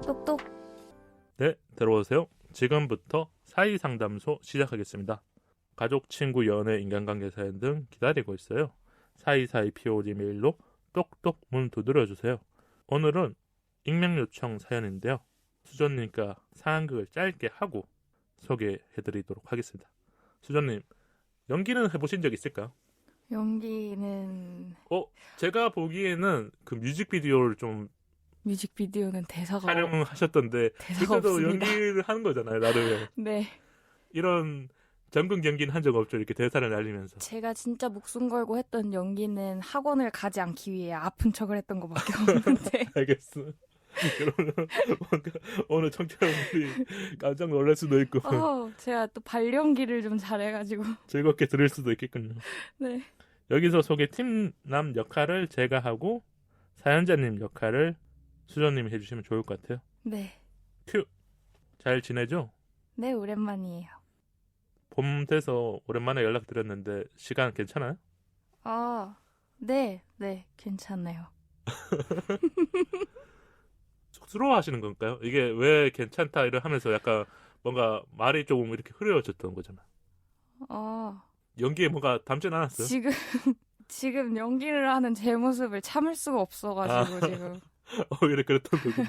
똑똑. 네, 들어오세요. 지금부터 사이상담소 시작하겠습니다. 가족, 친구, 연애, 인간관계 사연 등 기다리고 있어요. 사이사이 POG 메일로 똑똑 문 두드려주세요. 오늘은 익명 요청 사연인데요. 수전님과 상황극을 짧게 하고 소개해드리도록 하겠습니다. 수전님, 연기는 해보신 적 있을까요? 연기는 제가 보기에는 그 뮤직비디오를 좀 뮤직비디오는 대사가 촬영하셨던데 대사가 그때도 없습니다. 연기를 하는 거잖아요, 나름. 네. 이런 전극 연기는 한 적 없죠, 이렇게 대사를 날리면서. 제가 진짜 목숨 걸고 했던 연기는 학원을 가지 않기 위해 아픈 척을 했던 것밖에 없는데. 알겠어. 그러면 뭔가 오늘 청취자분들이 깜짝 놀랄 수도 있고 제가 또 발연기를 좀 잘해가지고. 즐겁게 들을 수도 있겠군요. 네. 여기서 소개팀남 역할을 제가 하고 사연자님 역할을 수전님이 해주시면 좋을 것 같아요. 네. 큐! 잘 지내죠? 네, 오랜만이에요. 봄 돼서 오랜만에 연락드렸는데 시간 괜찮아요? 네, 괜찮아요. 쑥스러워하시는 건가요? 이게 왜 괜찮다 이러 하면서 약간 뭔가 말이 조금 이렇게 흐려졌던 거잖아. 연기에 뭔가 담진 않았어요? 지금 연기를 하는 제 모습을 참을 수가 없어가지고 지금. 오히려 그랬던 거군요.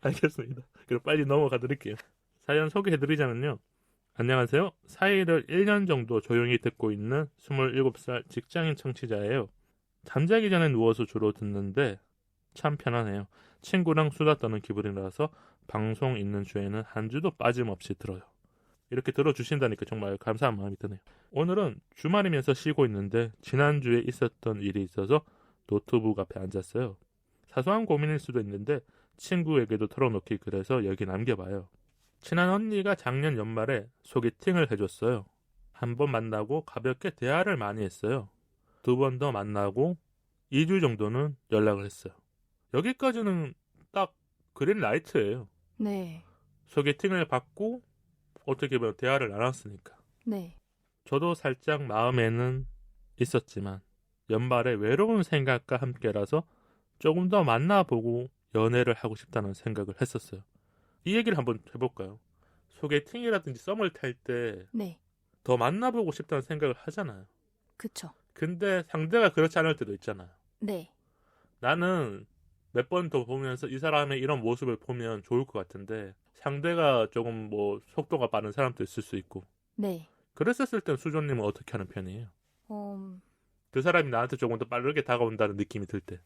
알겠습니다. 그럼 빨리 넘어가 드릴게요. 사연 소개해드리자면요. 안녕하세요. 사이를 1년 정도 조용히 듣고 있는 27살 직장인 청취자예요. 잠자기 전에 누워서 주로 듣는데 참 편하네요. 친구랑 수다 떠는 기분이라서 방송 있는 주에는 한 주도 빠짐없이 들어요. 이렇게 들어주신다니까 정말 감사한 마음이 드네요. 오늘은 주말이면서 쉬고 있는데 지난주에 있었던 일이 있어서 노트북 앞에 앉았어요. 사소한 고민일 수도 있는데 친구에게도 털어놓기 그래서 여기 남겨봐요. 친한 언니가 작년 연말에 소개팅을 해줬어요. 한 번 만나고 가볍게 대화를 많이 했어요. 2번 더 만나고 2주 정도는 연락을 했어요. 여기까지는 딱 그린라이트예요. 네. 소개팅을 받고 어떻게 보면 대화를 나눴으니까. 네. 저도 살짝 마음에는 있었지만 연말에 외로운 생각과 함께라서 조금 더 만나보고 연애를 하고 싶다는 생각을 했었어요. 이 얘기를 한번 해볼까요? 소개팅이라든지 썸을 탈 때 네. 더 만나보고 싶다는 생각을 하잖아요. 그쵸. 근데 상대가 그렇지 않을 때도 있잖아요. 네. 나는 몇 번 더 보면서 이 사람의 이런 모습을 보면 좋을 것 같은데 상대가 조금 뭐 속도가 빠른 사람도 있을 수 있고. 네. 그랬었을 땐 수조님은 어떻게 하는 편이에요? 음, 그 사람이 나한테 조금 더 빠르게 다가온다는 느낌이 들 때.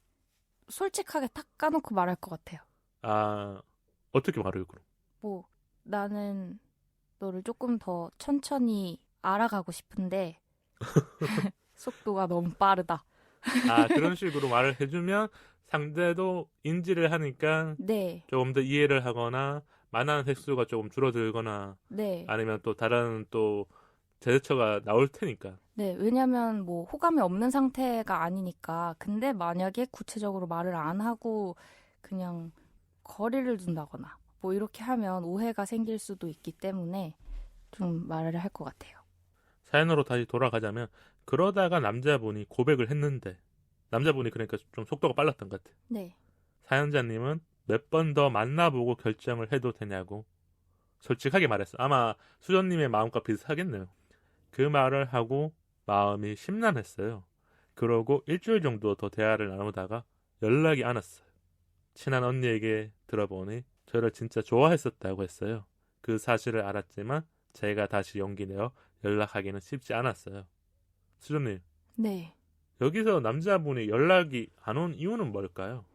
솔직하게 탁 까놓고 말할 것 같아요. 어떻게 말해요, 그럼? 나는 너를 조금 더 천천히 알아가고 싶은데 속도가 너무 빠르다. 그런 식으로 말을 해주면 상대도 인지를 하니까 네. 조금 더 이해를 하거나 만나는 횟수가 조금 줄어들거나 네. 아니면 또 다른 또 제스처가 나올 테니까. 네, 왜냐면 뭐 호감이 없는 상태가 아니니까. 근데 만약에 구체적으로 말을 안 하고 그냥 거리를 둔다거나 뭐 이렇게 하면 오해가 생길 수도 있기 때문에 좀 말을 할 것 같아요. 사연으로 다시 돌아가자면 그러다가 남자분이 고백을 했는데 남자분이 그러니까 좀 속도가 빨랐던 것 같아요. 네. 사연자님은 몇 번 더 만나보고 결정을 해도 되냐고 솔직하게 말했어. 아마 수전님의 마음과 비슷하겠네요. 그 말을 하고 마음이 심란했어요. 그러고 일주일 정도 더 대화를 나누다가 연락이 안 왔어요. 친한 언니에게 들어보니 저를 진짜 좋아했었다고 했어요. 그 사실을 알았지만 제가 다시 용기 내어 연락하기는 쉽지 않았어요. 수전님. 네. 여기서 남자분이 연락이 안 온 이유는 뭘까요?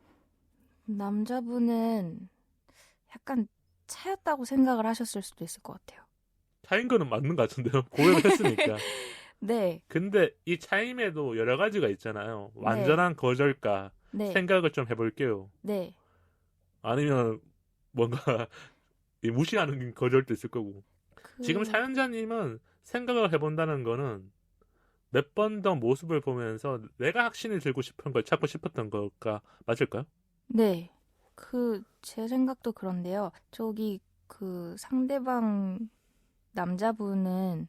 남자분은 약간 차였다고 생각을 하셨을 수도 있을 것 같아요. 차인 거는 맞는 것 같은데요. 고백을 했으니까. 네. 근데 이 차임에도 여러 가지가 있잖아요. 완전한 거절까? 네. 생각을 좀 해볼게요. 네. 아니면 뭔가 무시하는 거절도 있을 거고. 지금 사연자님은 생각을 해본다는 거는 몇 번 더 모습을 보면서 내가 확신을 들고 싶은 걸 찾고 싶었던 걸까? 맞을까요? 네. 제 생각도 그런데요. 상대방이 남자분은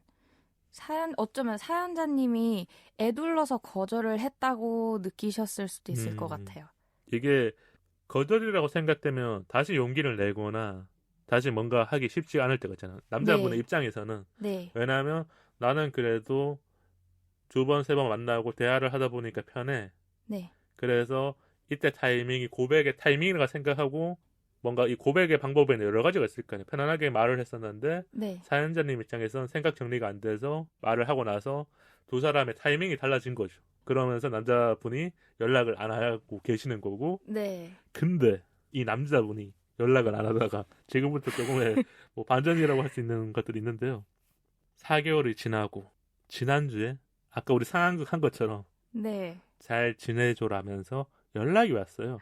어쩌면 사연자님이 애둘러서 거절을 했다고 느끼셨을 수도 있을 것 같아요. 이게 거절이라고 생각되면 다시 용기를 내거나 다시 뭔가 하기 쉽지 않을 때가 있잖아. 남자분의 네. 입장에서는. 네, 왜냐하면 나는 그래도 2번, 3번 만나고 대화를 하다 보니까 편해. 네, 그래서 이때 타이밍이 고백의 타이밍이라 생각하고 뭔가 이 고백의 방법에는 여러 가지가 있을 거 아니에요. 편안하게 말을 했었는데 네, 사연자님 입장에서는 생각 정리가 안 돼서 말을 하고 나서 두 사람의 타이밍이 달라진 거죠. 그러면서 남자분이 연락을 안 하고 계시는 거고, 네. 근데 이 남자분이 연락을 안 하다가 지금부터 조금의 뭐 반전이라고 할 수 있는 것들이 있는데요. 4개월이 지나고 지난주에 아까 우리 상황극 한 것처럼 네. 잘 지내줘라면서 연락이 왔어요.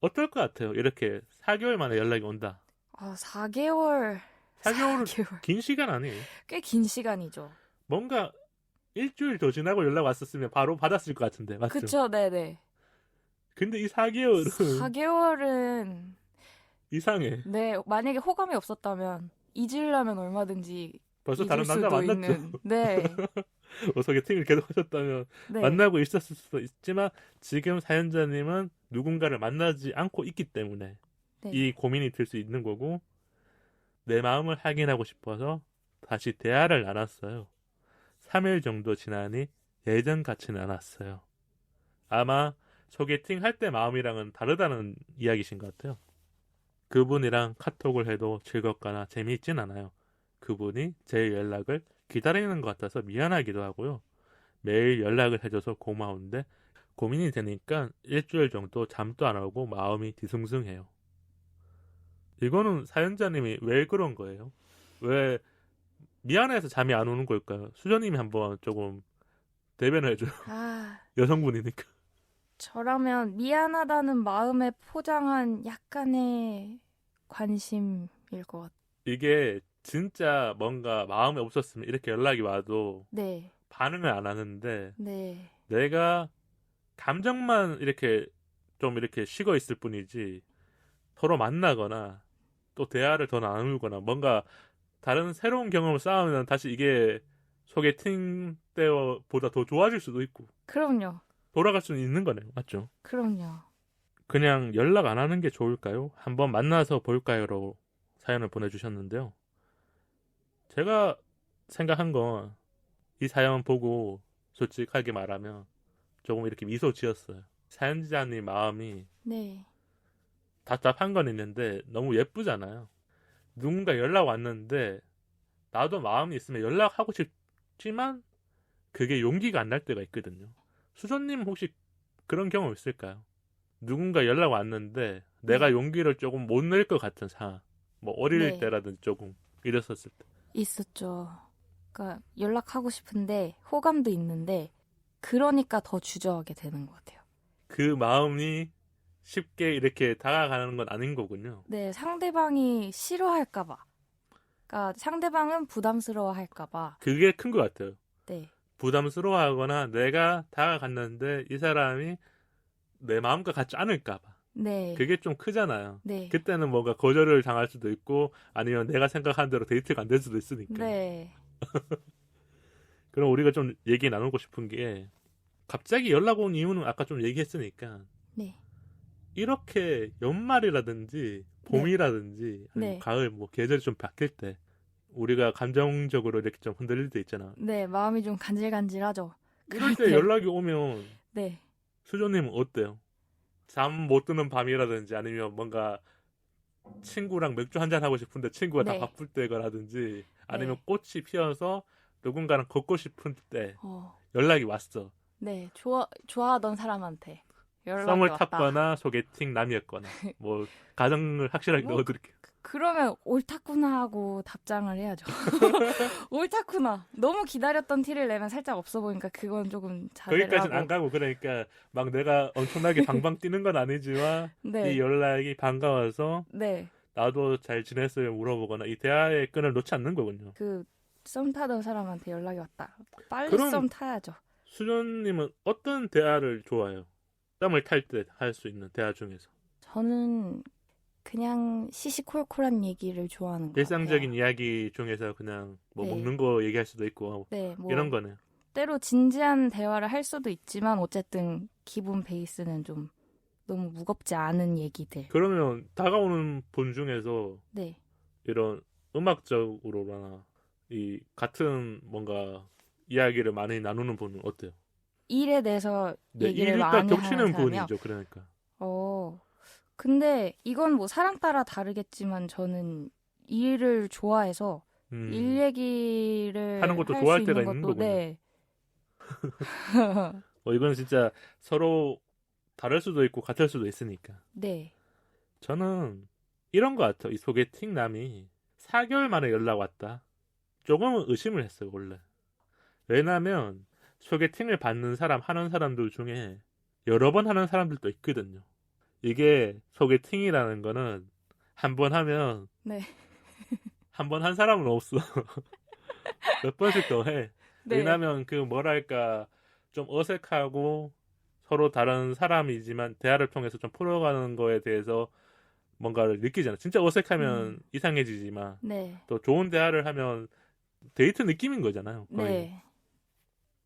어떨 것 같아요? 이렇게 4개월 만에 연락이 온다. 4개월. 4개월은 4개월. 긴 시간 아니에요? 꽤 긴 시간이죠. 뭔가 일주일 더 지나고 연락 왔었으면 바로 받았을 것 같은데, 맞죠? 그쵸, 네네. 근데 이 4개월은 4개월은, 이상해. 네, 만약에 호감이 없었다면, 잊으려면 얼마든지 벌써 잊을 다른 남자 수도 만났죠. 있는. 네, 뭐 소개팅을 계속 하셨다면 네. 만나고 있었을 수도 있지만 지금 사연자님은 누군가를 만나지 않고 있기 때문에 네. 이 고민이 들 수 있는 거고 내 마음을 확인하고 싶어서 다시 대화를 나눴어요. 3일 정도 지나니 예전 같지는 않았어요. 아마 소개팅 할 때 마음이랑은 다르다는 이야기신 것 같아요. 그분이랑 카톡을 해도 즐겁거나 재미있진 않아요. 그분이 제 연락을 기다리는 것 같아서 미안하기도 하고요. 매일 연락을 해줘서 고마운데 고민이 되니까 일주일 정도 잠도 안 오고 마음이 뒤숭숭해요. 이거는 사연자님이 왜 그런 거예요? 왜 미안해서 잠이 안 오는 걸까요? 수저님이 한번 조금 대변을 해줘요. 여성분이니까. 저라면 미안하다는 마음에 포장한 약간의 관심일 것 같아요. 이게 진짜 뭔가 마음에 없었으면 이렇게 연락이 와도 네, 반응을 안 하는데 네, 내가 감정만 이렇게 좀 이렇게 식어 있을 뿐이지 서로 만나거나 또 대화를 더 나누거나 뭔가 다른 새로운 경험을 쌓으면 다시 이게 소개팅 때보다 더 좋아질 수도 있고 그럼요, 돌아갈 수는 있는 거네요. 맞죠? 그럼요. 그냥 연락 안 하는 게 좋을까요? 한번 만나서 볼까요?로 사연을 보내주셨는데요. 제가 생각한 건 이 사연 보고 솔직하게 말하면 조금 이렇게 미소 지었어요. 사연자님 마음이 네, 답답한 건 있는데 너무 예쁘잖아요. 누군가 연락 왔는데 나도 마음이 있으면 연락하고 싶지만 그게 용기가 안 날 때가 있거든요. 수전님 혹시 그런 경험 있을까요? 누군가 연락 왔는데 내가 네. 용기를 조금 못 낼 것 같은 상황. 뭐 어릴 네. 때라든지 조금 이랬었을 때. 있었죠. 그러니까 연락하고 싶은데 호감도 있는데 그러니까 더 주저하게 되는 것 같아요. 그 마음이 쉽게 이렇게 다가가는 건 아닌 거군요. 네, 상대방이 싫어할까 봐. 그러니까 상대방은 부담스러워할까 봐. 그게 큰 것 같아요. 네, 부담스러워하거나 내가 다가갔는데 이 사람이 내 마음과 같지 않을까 봐. 네, 그게 좀 크잖아요. 네, 그때는 뭔가 거절을 당할 수도 있고 아니면 내가 생각한 대로 데이트가 안 될 수도 있으니까. 네, 그럼 우리가 좀 얘기 나누고 싶은 게 갑자기 연락 온 이유는 아까 좀 얘기했으니까 네, 이렇게 연말이라든지 봄이라든지 아니면 네. 가을 뭐 계절이 좀 바뀔 때 우리가 감정적으로 이렇게 좀 흔들릴 때 있잖아. 네, 마음이 좀 간질간질하죠. 이럴 때 때. 연락이 오면 네, 수조님은 어때요? 잠 못 드는 밤이라든지 아니면 뭔가 친구랑 맥주 한잔 하고 싶은데 친구가 네. 다 바쁠 때라든지 아니면 네. 꽃이 피어서 누군가랑 걷고 싶은 때 어, 연락이 왔어. 네, 좋아하던 사람한테 연락이 썸을 왔다. 탔거나 소개팅 남이었거나 뭐 가정을 확실하게 뭐, 넣어드릴게요. 그러면 옳다구나 하고 답장을 해야죠. 옳다구나. 너무 기다렸던 티를 내면 살짝 없어 보니까 그건 조금 자제를 거기까지는 안 하고. 가고 그러니까 막 내가 엄청나게 방방 뛰는 건 아니지만 네, 이 연락이 반가워서 네. 나도 잘 지냈어요 물어보거나 이 대화의 끈을 놓지 않는 거군요. 그 썸 타던 사람한테 연락이 왔다. 빨리 그럼- 썸 타야죠. 수전님은 어떤 대화를 좋아해요? 썸을 탈 때 할 수 있는 대화 중에서. 저는 그냥 시시콜콜한 얘기를 좋아하는 것 일상적인 같아요. 이야기 중에서 그냥 뭐 네. 먹는 거 얘기할 수도 있고 네, 뭐 이런 거네요. 때로 진지한 대화를 할 수도 있지만 어쨌든 기본 베이스는 좀 너무 무겁지 않은 얘기들. 그러면 다가오는 분 중에서 네. 이런 음악적으로나 이 같은 뭔가 이야기를 많이 나누는 분은 어때요? 일에 대해서 네, 얘기를 일과 많이 하는 겹치는 사람이요. 분이죠. 그러니까 근데 이건 뭐 사람 따라 다르겠지만 저는 일을 좋아해서 일 하는 얘기를 것도 할 수 좋아할 때가 있는 있는 것도 거군요. 네. 이건 진짜 서로 다를 수도 있고 같을 수도 있으니까. 네. 저는 이런 거 같아요. 이 소개팅 남이 4개월 만에 연락 왔다. 조금은 의심을 했어요, 원래. 왜냐면 소개팅을 받는 사람, 하는 사람들 중에 여러 번 하는 사람들도 있거든요. 이게 소개팅이라는 거는 한 번 하면 네. 한 번 한 사람은 없어. 몇 번씩 더 해. 네. 왜냐면 그 뭐랄까 좀 어색하고 서로 다른 사람이지만 대화를 통해서 좀 풀어가는 거에 대해서 뭔가를 느끼잖아. 진짜 어색하면 이상해지지만 네. 또 좋은 대화를 하면 데이트 느낌인 거잖아요. 거의. 네.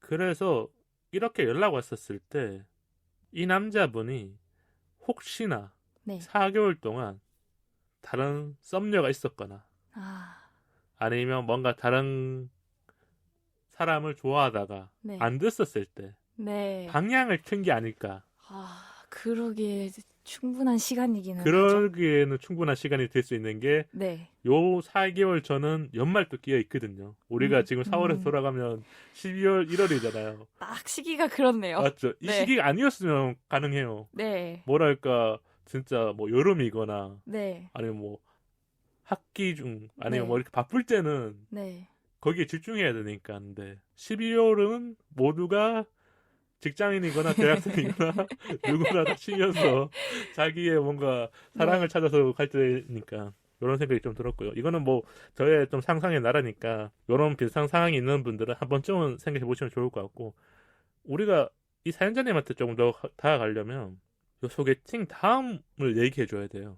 그래서 이렇게 연락 왔었을 때 이 남자분이 혹시나 네. 4개월 동안 다른 썸녀가 있었거나 아, 아니면 뭔가 다른 사람을 좋아하다가 네. 안 됐었을 때 네. 방향을 튼 게 아닐까. 그러기에 충분한 시간이기는 하죠. 그러기에는 충분한 시간이 될 수 있는 게 네. 요 4개월 전은 연말도 끼어 있거든요. 우리가 지금 4월에서 돌아가면 12월, 1월이잖아요. 딱 시기가 그렇네요. 맞죠? 이 네. 시기가 아니었으면 가능해요. 네. 뭐랄까 진짜 뭐 여름이거나 네. 아니면 뭐 학기 중 아니면 네. 뭐 이렇게 바쁠 때는 네. 거기에 집중해야 되니까. 근데 12월은 모두가 직장인이거나 대학생이거나 누구나 다 치여서 자기의 뭔가 사랑을 네. 찾아서 갈 때니까 이런 생각이 좀 들었고요. 이거는 뭐 저의 좀 상상의 나라니까 이런 비슷한 상황이 있는 분들은 한 번쯤은 생각해 보시면 좋을 것 같고 우리가 이 사연자님한테 조금 더 다가가려면 이 소개팅 다음을 얘기해 줘야 돼요.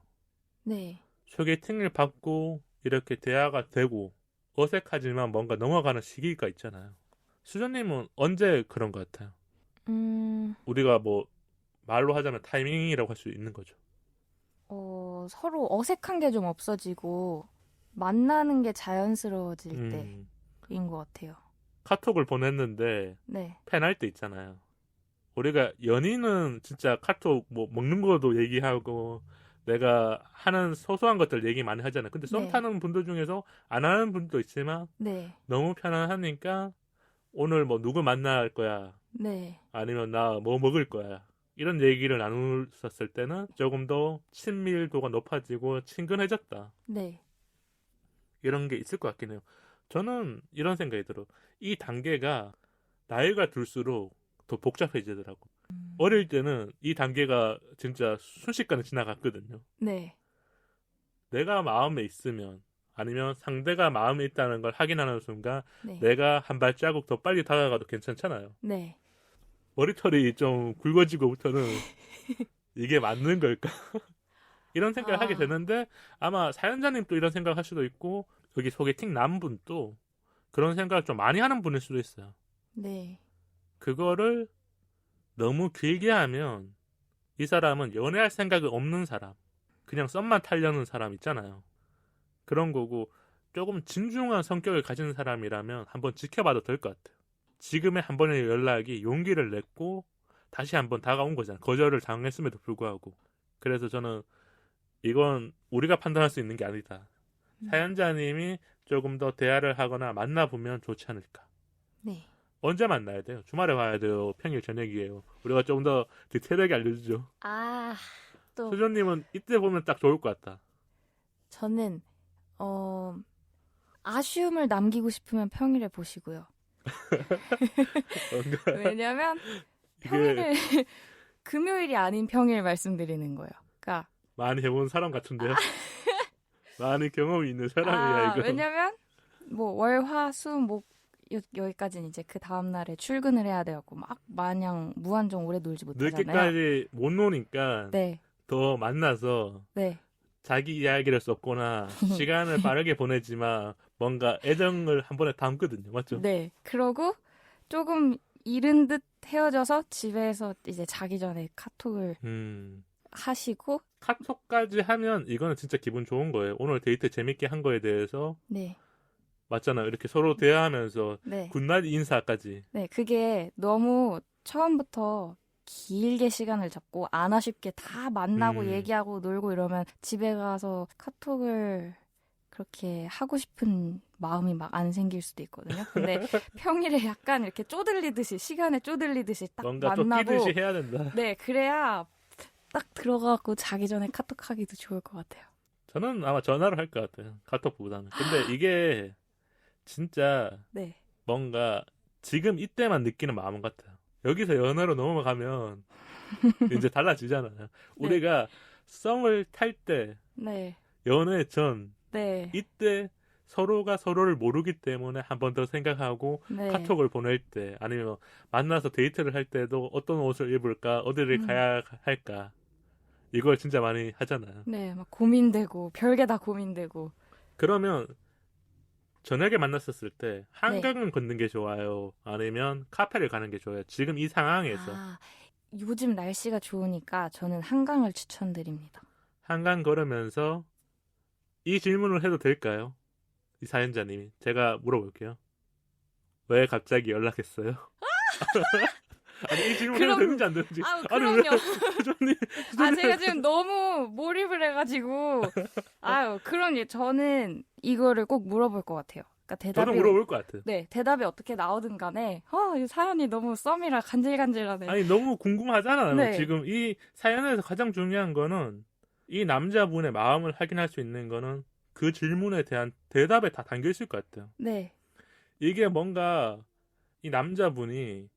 네. 소개팅을 받고 이렇게 대화가 되고 어색하지만 뭔가 넘어가는 시기가 있잖아요. 수전님은 언제 그런 것 같아요? 우리가 뭐 말로 하자면 타이밍이라고 할 수 있는 거죠. 서로 어색한 게 좀 없어지고 만나는 게 자연스러워질 음, 때인 것 같아요. 카톡을 보냈는데 네. 팬할 때 있잖아요. 우리가 연인은 진짜 카톡 뭐 먹는 것도 얘기하고 내가 하는 소소한 것들 얘기 많이 하잖아요. 근데 썸 네. 타는 분들 중에서 안 하는 분도 있지만 네. 너무 편안하니까 오늘 뭐 누구 만날 거야 네. 아니면 나 뭐 먹을 거야 이런 얘기를 나눴었을 때는 조금 더 친밀도가 높아지고 친근해졌다 네. 이런 게 있을 것 같긴 해요. 저는 이런 생각이 들어. 이 단계가 나이가 들수록 더 복잡해지더라고. 어릴 때는 이 단계가 진짜 순식간에 지나갔거든요. 네. 내가 마음에 있으면 아니면 상대가 마음에 있다는 걸 확인하는 순간 네. 내가 한 발자국 더 빨리 다가가도 괜찮잖아요. 네. 머리털이 좀 굵어지고부터는 이게 맞는 걸까? 이런 생각을 하게 되는데 아마 사연자님도 이런 생각을 할 수도 있고 여기 소개팅 남분도 그런 생각을 좀 많이 하는 분일 수도 있어요. 네. 그거를 너무 길게 하면 이 사람은 연애할 생각이 없는 사람, 그냥 썸만 타려는 사람 있잖아요. 그런 거고 조금 진중한 성격을 가진 사람이라면 한번 지켜봐도 될 것 같아요. 지금의 한 번의 연락이 용기를 냈고 다시 한번 다가온 거잖아요. 거절을 당했음에도 불구하고. 그래서 저는 이건 우리가 판단할 수 있는 게 아니다. 사연자님이 조금 더 대화를 하거나 만나보면 좋지 않을까. 네. 언제 만나야 돼요? 주말에 와야 돼요? 평일 저녁이에요? 우리가 조금 더 디테일하게 알려주죠. 또 수전님은 이때 보면 딱 좋을 것 같다. 저는 아쉬움을 남기고 싶으면 평일에 보시고요. 뭔가 왜냐면 이게 평일을 금요일이 아닌 평일 말씀드리는 거예요. 그러니까 많이 해본 사람 같은데요? 많이 경험이 있는 사람이야 이거. 왜냐면 뭐 월, 화, 수, 목 여기까지는 이제 그 다음 날에 출근을 해야 돼갖고 막 마냥 무한정 오래 놀지 못하잖아요. 늦게까지 못 노니까 네, 더 만나서 네, 자기 이야기를 썼거나 시간을 빠르게 보내지만 뭔가 애정을 한 번에 담거든요. 맞죠? 네. 그러고 조금 이른 듯 헤어져서 집에서 이제 자기 전에 카톡을 하시고 카톡까지 하면 이거는 진짜 기분 좋은 거예요. 오늘 데이트 재밌게 한 거에 대해서 네. 맞잖아요. 이렇게 서로 대화하면서 네. 굿나잇 인사까지. 네. 그게 너무 처음부터 길게 시간을 잡고 안 아쉽게 다 만나고 얘기하고 놀고 이러면 집에 가서 카톡을 그렇게 하고 싶은 마음이 막 안 생길 수도 있거든요. 근데 평일에 약간 이렇게 쪼들리듯이 시간에 쪼들리듯이 딱 뭔가 만나고 쫓기듯이 해야 된다. 네, 그래야 딱 들어가고 자기 전에 카톡하기도 좋을 것 같아요. 저는 아마 전화로 할 것 같아요. 카톡보다는. 근데 이게 진짜 네. 뭔가 지금 이때만 느끼는 마음 같아요. 여기서 연애로 넘어가면 이제 달라지잖아요. 우리가 썸을 탈 때 네. 연애 전 네. 이때 서로가 서로를 모르기 때문에 한 번 더 생각하고 네. 카톡을 보낼 때 아니면 만나서 데이트를 할 때도 어떤 옷을 입을까 어디를 가야 할까 이걸 진짜 많이 하잖아요. 네, 막 고민되고 별게 다 고민되고. 그러면 저녁에 만났었을 때 한강을 걷는 게 좋아요? 아니면 카페를 가는 게 좋아요? 지금 이 상황에서 요즘 날씨가 좋으니까 저는 한강을 추천드립니다. 한강 걸으면서 이 질문을 해도 될까요? 이 사연자님이 제가 물어볼게요. 왜 갑자기 연락했어요? 아니 이 질문 해도 되는지 안 되는지. 그럼요. 아니 왜 주전님 제가 지금 너무 몰입을 해가지고. 그럼요. 저는 이거를 꼭 물어볼 것 같아요. 그러니까 대답이 저도 물어볼 것 같아요. 네, 대답이 어떻게 나오든 간에 이 사연이 너무 썸이라 간질간질하네. 아니 너무 궁금하잖아요. 네. 지금 이 사연에서 가장 중요한 거는 이 남자분의 마음을 확인할 수 있는 거는 그 질문에 대한 대답에 다 담겨 있을 것 같아요. 네. 이게 뭔가 이 남자분이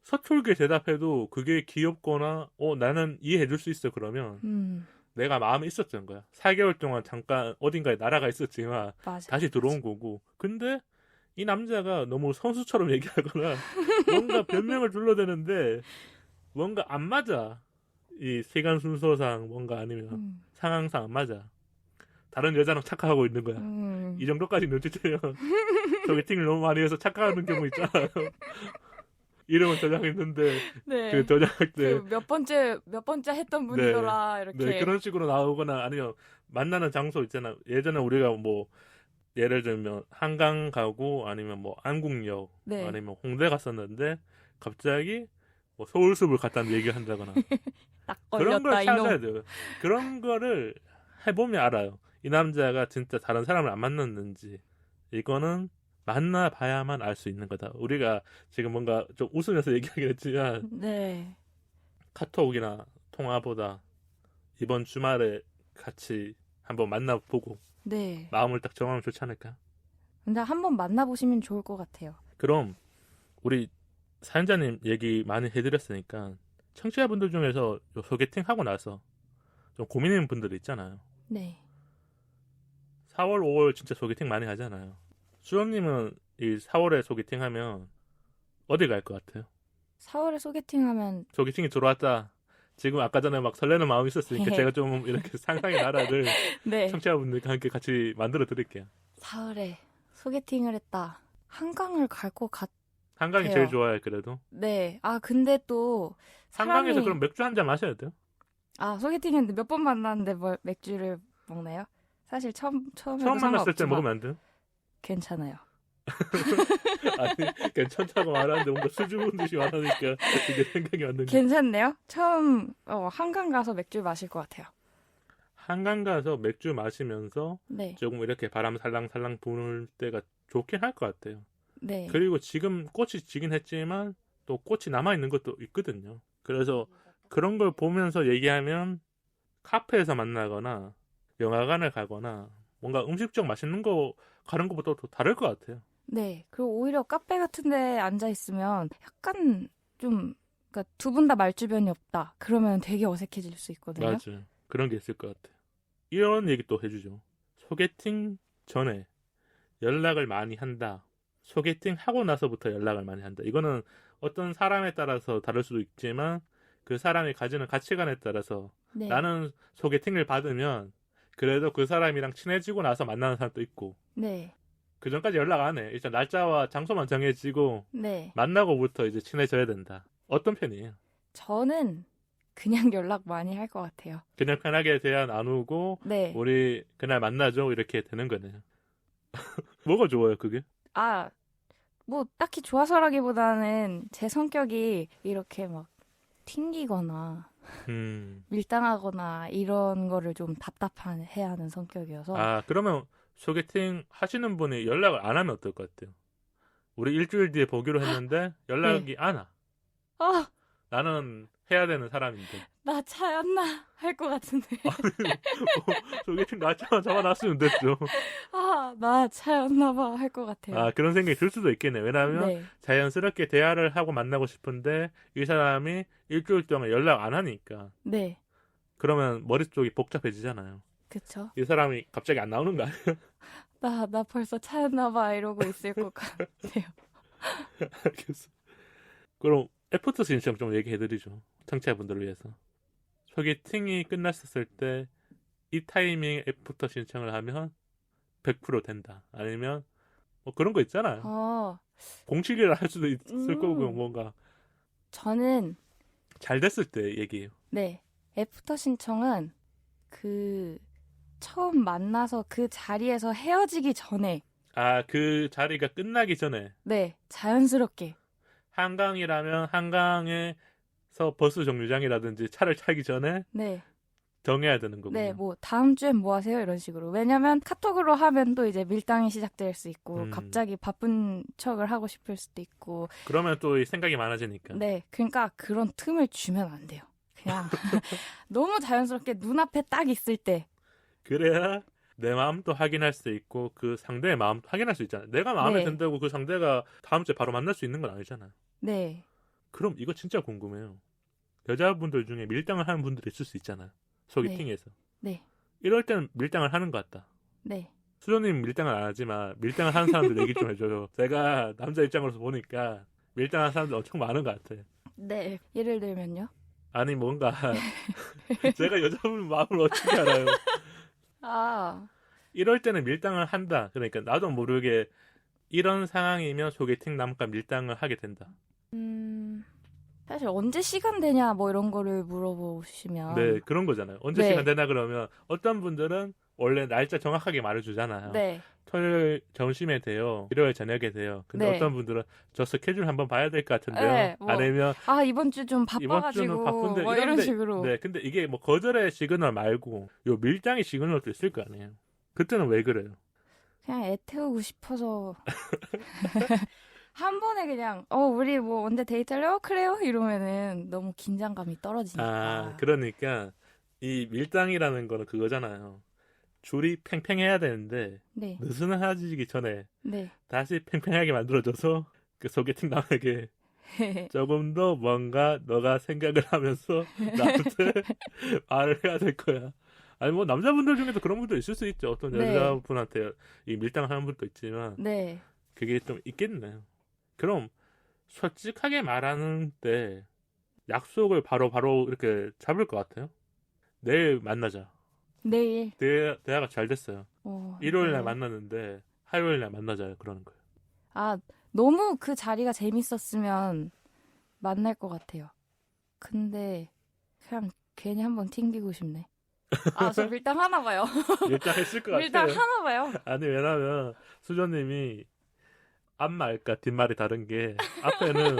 서툴게 대답해도 그게 귀엽거나 나는 이해해줄 수 있어 그러면 내가 마음에 있었던 거야. 4개월 동안 잠깐 어딘가에 날아가 있었지만 맞아. 다시 들어온 거고. 근데 이 남자가 너무 선수처럼 얘기하거나 뭔가 변명을 둘러대는데 뭔가 안 맞아. 이 시간 순서상 뭔가 아니면 상황상 안 맞아. 다른 여자랑 착각하고 있는 거야. 이 정도까지 눈치채면 소개팅을 너무 많이 해서 착각하는 경우 있잖아요. 이름은 저장했는데 네. 그 저장할 때 몇 번째 했던 분이더라 이렇게. 네, 그런 식으로 나오거나 아니면 만나는 장소 있잖아. 예전에 우리가 뭐 예를 들면 한강 가고 아니면 뭐 안국역 네. 아니면 홍대 갔었는데 갑자기 뭐 서울숲을 갔다는 얘기를 한다거나 딱 그런 걸 걸렸다 찾아야 이놈. 돼요. 그런 거를 해보면 알아요. 이 남자가 진짜 다른 사람을 안 만났는지 이거는 만나봐야만 알 수 있는 거다. 우리가 지금 뭔가 좀 웃으면서 얘기하긴 했지만 네. 카톡이나 통화보다 이번 주말에 같이 한번 만나보고 네. 마음을 딱 정하면 좋지 않을까? 근데 한번 만나보시면 좋을 것 같아요. 그럼 우리 사연자님 얘기 많이 해드렸으니까 청취자분들 중에서 요 소개팅 하고 나서 좀 고민있는 분들 있잖아요. 네. 4월, 5월 진짜 소개팅 많이 하잖아요. 수영님은 이 4월에 소개팅 하면 어디 갈 것 같아요? 4월에 소개팅하면 소개팅이 들어왔다. 지금 아까 전에 막 설레는 마음이 있었으니까 제가 좀 이렇게 상상의 나라를 네. 청취자분들과 함께 같이 만들어 드릴게요. 4월에 소개팅을 했다. 한강을 갈 것 같아요. 한강이 제일 좋아요, 그래도. 네. 근데 또 한강에서 그럼 맥주 한 잔 마셔야 돼요? 소개팅했는데 몇 번 만났는데 뭘 맥주를 먹나요? 사실 처음 만났을 때 먹으면 안 돼요? 괜찮아요. 아니, 괜찮다고 말하는데 뭔가 수줍은 듯이 말하니까 이게 생각이 왔는 게. 괜찮네요. 처음 한강 가서 맥주 마실 것 같아요. 한강 가서 맥주 마시면서 네. 조금 이렇게 바람 살랑살랑 부는 때가 좋긴 할 것 같아요. 네. 그리고 지금 꽃이 지긴 했지만 또 꽃이 남아있는 것도 있거든요. 그래서 그런 걸 보면서 얘기하면 카페에서 만나거나 영화관을 가거나 뭔가 음식점 맛있는 거 가는 것보다 더 다를 것 같아요. 네. 그리고 오히려 카페 같은 데 앉아 있으면 약간 좀 그러니까 두 분 다 말주변이 없다. 그러면 되게 어색해질 수 있거든요. 맞아요. 그런 게 있을 것 같아요. 이런 얘기 또 해주죠. 소개팅 전에 연락을 많이 한다. 소개팅 하고 나서부터 연락을 많이 한다. 이거는 어떤 사람에 따라서 다를 수도 있지만 그 사람이 가지는 가치관에 따라서 네. 나는 소개팅을 받으면 그래도 그 사람이랑 친해지고 나서 만나는 사람도 있고 네. 그 전까지 연락 안 해. 일단 날짜와 장소만 정해지고 네. 만나고부터 이제 친해져야 된다. 어떤 편이에요? 저는 그냥 연락 많이 할 것 같아요. 그냥 편하게 대화 나누고 네. 우리 그날 만나죠 이렇게 되는 거네요. 뭐가 좋아요 그게? 아, 뭐 딱히 좋아서라기보다는 제 성격이 이렇게 막 튕기거나 밀당하거나 이런 거를 좀 답답해야 하는 성격이어서 아 그러면 소개팅 하시는 분이 연락을 안 하면 어떨 것 같아요? 우리 일주일 뒤에 보기로 했는데 연락이 안 와. 아, 나는 해야 되는 사람인데. 나 차였나 할 것 같은데. 소개팅 날짜만 잡아놨으면 됐죠. 아, 나 차였나 봐 할 것 같아요. 아 그런 생각이 들 수도 있겠네. 왜냐하면 네. 자연스럽게 대화를 하고 만나고 싶은데 이 사람이 일주일 동안 연락 안 하니까 네. 그러면 머릿속이 복잡해지잖아요. 그쵸. 이 사람이 갑자기 안 나오는 거 아니에요? 나 벌써 차였나 봐 이러고 있을 것 같아요. 알겠어. 그럼 애프터 신청 좀 얘기해드리죠. 청취자분들을 위해서. 소개팅이 끝났었을 때 이 타이밍에 애프터 신청을 하면 100% 된다. 아니면 뭐 그런 거 있잖아요. 공식이라 할 수도 있을 거고 뭔가 저는 잘 됐을 때 얘기해요. 네. 애프터 신청은 그 처음 만나서 그 자리에서 헤어지기 전에 아, 그 자리가 끝나기 전에 네. 자연스럽게 한강이라면 한강에서 버스 정류장이라든지 차를 타기 전에 네. 정해야 되는 거군요. 네, 뭐 다음 주엔 뭐 하세요? 이런 식으로. 왜냐면 카톡으로 하면 또 이제 밀당이 시작될 수 있고 갑자기 바쁜 척을 하고 싶을 수도 있고. 그러면 또 생각이 많아지니까. 네, 그러니까 그런 틈을 주면 안 돼요. 그냥 너무 자연스럽게 눈앞에 딱 있을 때. 그래야 내 마음도 확인할 수 있고 그 상대의 마음도 확인할 수 있잖아요. 내가 마음에 네. 든다고 그 상대가 다음 주에 바로 만날 수 있는 건 아니잖아요. 네. 그럼 이거 진짜 궁금해요. 여자분들 중에 밀당을 하는 분들이 있을 수 있잖아요. 소개팅에서. 네. 이럴 때는 밀당을 하는 것 같다. 네. 수조님 밀당을 안 하지만 밀당을 하는 사람들 얘기 좀 해줘요. 제가 남자 입장으로서 보니까 밀당하는 사람들 엄청 많은 것 같아요. 네. 예를 들면요? 아니 뭔가 제가 여자분 마음을 어떻게 알아요. 아, 이럴 때는 밀당을 한다. 그러니까 나도 모르게 이런 상황이면 소개팅 남과 밀당을 하게 된다. 사실 언제 시간 되냐 뭐 이런 거를 물어보시면 네, 그런 거잖아요. 언제 네. 시간 되나 그러면 어떤 분들은 원래 날짜 정확하게 말해주잖아요. 네. 토요일 점심에 돼요. 일요일 저녁에 돼요. 근데 네. 어떤 분들은 저 스케줄 한번 봐야 될 것 같은데요. 네, 뭐, 아니면 아, 이번 주 좀 이번 바빠가지고 주는 바쁜데 뭐 이런 식으로. 네, 근데 이게 뭐 거절의 시그널 말고 요 밀당의 시그널도 있을 거 아니에요. 그때는 왜 그래요? 그냥 애 태우고 싶어서 한 번에 그냥 우리 뭐 언제 데이트할래요? 그래요? 이러면은 너무 긴장감이 떨어지니까. 아, 그러니까 이 밀당이라는 거는 그거잖아요. 줄이 팽팽해야 되는데 네. 느슨해지기 전에 네. 다시 팽팽하게 만들어줘서 그 소개팅 남에게 조금 더 뭔가 너가 생각을 하면서 나한테 말을 해야 될 거야. 아니 뭐 남자분들 중에도 그런 분도 있을 수 있죠. 어떤 네. 여자분한테 이 밀당하는 분도 있지만 네. 그게 좀 있겠네요. 그럼 솔직하게 말하는 때 약속을 바로 이렇게 잡을 것 같아요. 내일 만나자. 내일. 대화가 잘 됐어요. 일요일 날 만났는데 화요일 날 만나자 그러는 거예요. 아, 너무 그 자리가 재밌었으면 만날 것 같아요. 근데 그냥 괜히 한번 튕기고 싶네. 아, 저 밀당 하나 봐요. 일단 했을 것 같아요. 밀당 하나 봐요. 아니 왜냐면 수조님이 앞말과 뒷말이 다른 게 앞에는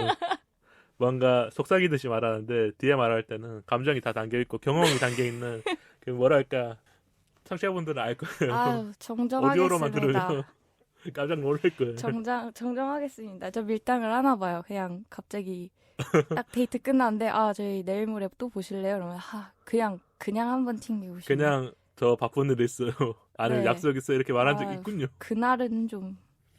뭔가 속삭이듯이 말하는데 뒤에 말할 때는 감정이 다 담겨 있고 경험이 담겨 있는 그 뭐랄까 청취자분들은 알 거예요. 아유, 오디오로만 정정하겠습니다. 들으면 깜짝 놀랄 거예요. 정정하겠습니다. 저 밀당을 하나 봐요. 그냥 갑자기 딱 데이트 끝났는데 저희 내일 모레 또 보실래요? 그러면 그냥 한번 튕기고 싶어요. 그냥 저 바쁜 일 있어요. 아니면 네. 약속 있어요. 이렇게 말한 적 아유, 있군요. 그날은 좀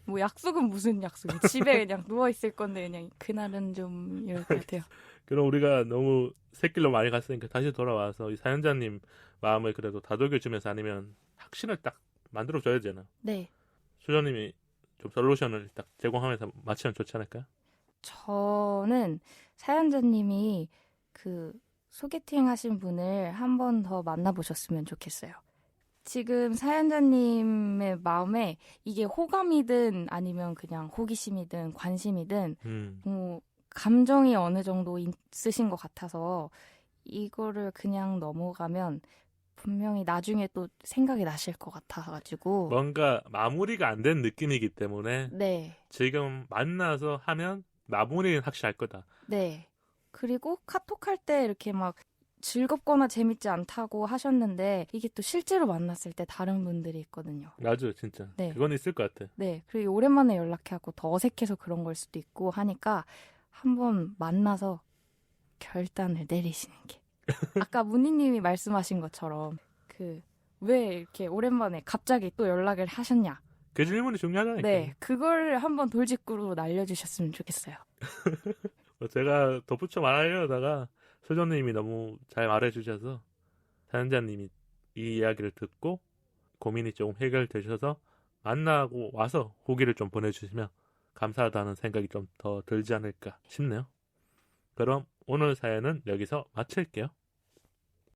뭐 약속은 무슨 약속이 집에 그냥 누워 있을 건데 그냥 그날은 좀 이럴 것 같아요. 그럼 우리가 너무 새길로 많이 갔으니까 다시 돌아와서 이 사연자님 마음을 그래도 다독여주면서 아니면 확신을 딱 만들어줘야 되잖아. 네. 수조님이 좀 솔루션을 딱 제공하면서 마치면 좋지 않을까요? 저는 사연자님이 그 소개팅 하신 분을 한 번 더 만나보셨으면 좋겠어요. 지금 사연자님의 마음에 이게 호감이든 아니면 그냥 호기심이든 관심이든 뭐 감정이 어느 정도 있으신 것 같아서 이거를 그냥 넘어가면 분명히 나중에 또 생각이 나실 것 같아가지고 뭔가 마무리가 안 된 느낌이기 때문에 네, 지금 만나서 하면 마무리는 확실할 거다. 네. 그리고 카톡할 때 이렇게 막 즐겁거나 재밌지 않다고 하셨는데 이게 또 실제로 만났을 때 다른 분들이 있거든요. 맞아, 진짜. 네. 그건 있을 것 같아. 네, 그리고 오랜만에 연락해갖고 더 어색해서 그런 걸 수도 있고 하니까 한번 만나서 결단을 내리시는 게. 아까 문희님이 말씀하신 것처럼 왜 이렇게 오랜만에 갑자기 또 연락을 하셨냐. 그 질문이 중요하다니까. 네, 그걸 한번 돌직구로 날려주셨으면 좋겠어요. 제가 덧붙여 말하려다가 소정님이 너무 잘 말해주셔서 사연자님이 이 이야기를 듣고 고민이 조금 해결되셔서 만나고 와서 후기를 좀 보내주시면 감사하다는 생각이 좀 더 들지 않을까 싶네요. 그럼 오늘 사연은 여기서 마칠게요.